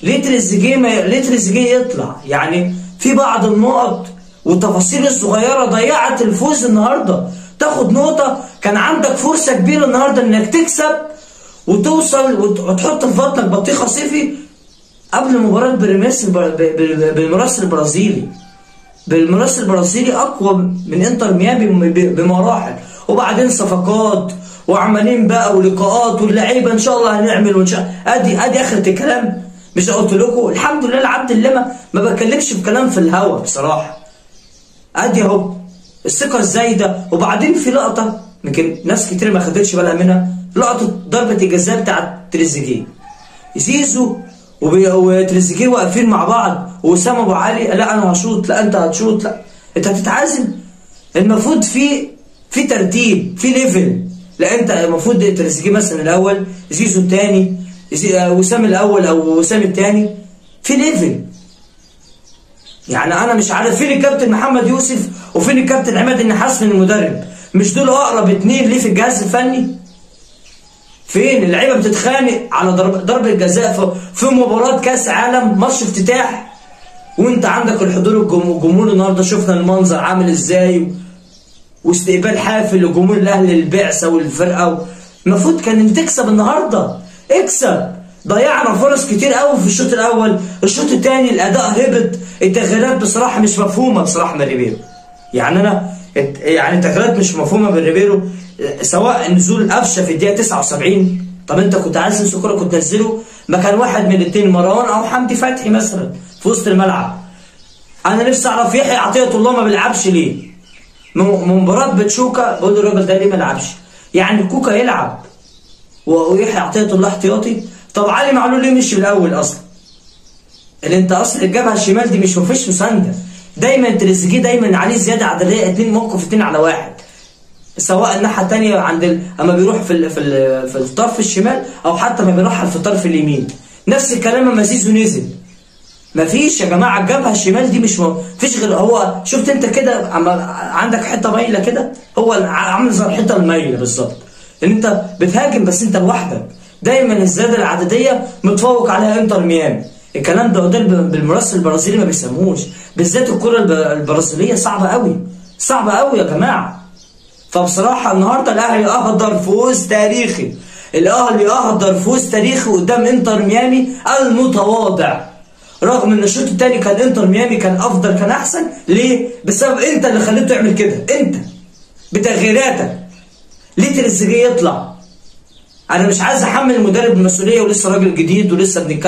ليه تريزيجيه يطلع؟ يعني في بعض النقط والتفاصيل الصغيره ضيعت الفوز النهارده. تاخد نقطه، كان عندك فرصه كبيره النهارده انك تكسب وتوصل وتحط في بطنك بطيخه صيفي قبل مباراه بالميراث البرازيلي. بالميراث البرازيلي اقوى من انتر ميامي بمراحل، وبعدين صفقات وعمالين بقى ولقاءات واللعيبه ان شاء الله هنعمل وان شاء الله. ادي اخره الكلام. مش قلت لكم الحمد لله العبد اللي ما بكلمش في كلام في الهوا بصراحه. ادي اهو الثقه الزايده. وبعدين في لقطه يمكن ناس كتير ما خدتش بالها منها، لقطه ضربه الجزاء بتاعت تريزيجيه. زيزو وتريزيجيه واقفين مع بعض، واسامه ابو علي لا انا هشوط، لا انت هتشوط، لا انت هتتعازم. المفروض في ترتيب، في ليفل. لا انت المفروض تريزيجيه مثلا الاول، زيزو الثاني، وسام الاول او وسام الثاني، في ليفل. يعني انا مش عارف فين الكابتن محمد يوسف وفين الكابتن عماد النحاس من المدرب؟ مش دول اقرب اتنين ليه في الجهاز الفني؟ فين اللعيبه بتتخانق على ضرب الجزاء في مباراه كاس عالم، ماتش افتتاح، وانت عندك الحضور الجمهور النهارده شفنا المنظر عامل ازاي، واستقبال حافل لجمهور الاهلي للبعثه والفرقه. المفروض كان تكسب النهارده، اكسب. ضيعنا فرص كتير قوي في الشوط الاول، الشوط الثاني الاداء هبط، التغييرات بصراحه مش مفهومه بصراحه من ريبيرو. يعني التغييرات مش مفهومه من ريبيرو، سواء نزول قفشه في الدقيقه 79. طب انت كنت عايز تنسى كوره كنت تنزله مكان واحد من الاثنين، مروان او حمدي فتحي مثلا في وسط الملعب. انا نفسي اعرف يحيى عطيه الله ما بيلعبش ليه؟ من مباراه بتشوكا بقول الراجل ده ليه ما لعبش؟ يعني كوكا يلعب ويحيى عطيه الله احتياطي. طب علي معلول ليه مش الاول اصلا؟ اللي انت اصلا الجبهه الشمال دي مش مفيش مسانده. دايما تريزيجيه دايما عليه زياده عدديه، موقف 2 على 1، سواء الناحيه الثانيه عند اما بيروح في الطرف الشمال او حتى ما بيروح في الطرف اليمين. نفس الكلام اما زيزو نزل. مفيش يا جماعه، الجبهه الشمال دي مفيش غير هو. شفت انت كده عندك حته مايله كده، هو عامل زي الحته المايله بالظبط، ان انت بتهاجم بس انت لوحدك. دايما الزياده العدديه متفوق عليها انتر ميامي. الكلام ده بالميراث البرازيلي ما بيسموش، بالذات الكره البرازيليه صعبه قوي، صعبه قوي يا جماعه. فبصراحه النهارده الاهلي اهدر فوز تاريخي، الاهلي اهدر فوز تاريخي قدام انتر ميامي المتواضع. رغم ان الشوط الثاني كان انتر ميامي كان افضل، كان احسن. ليه؟ بسبب انت اللي خليته يعمل كده، انت بتغييراتك. ليه تريزيجيه يطلع؟ انا مش عايز احمل المدرب المسؤوليه، ولسه راجل جديد ولسه بنتكلم.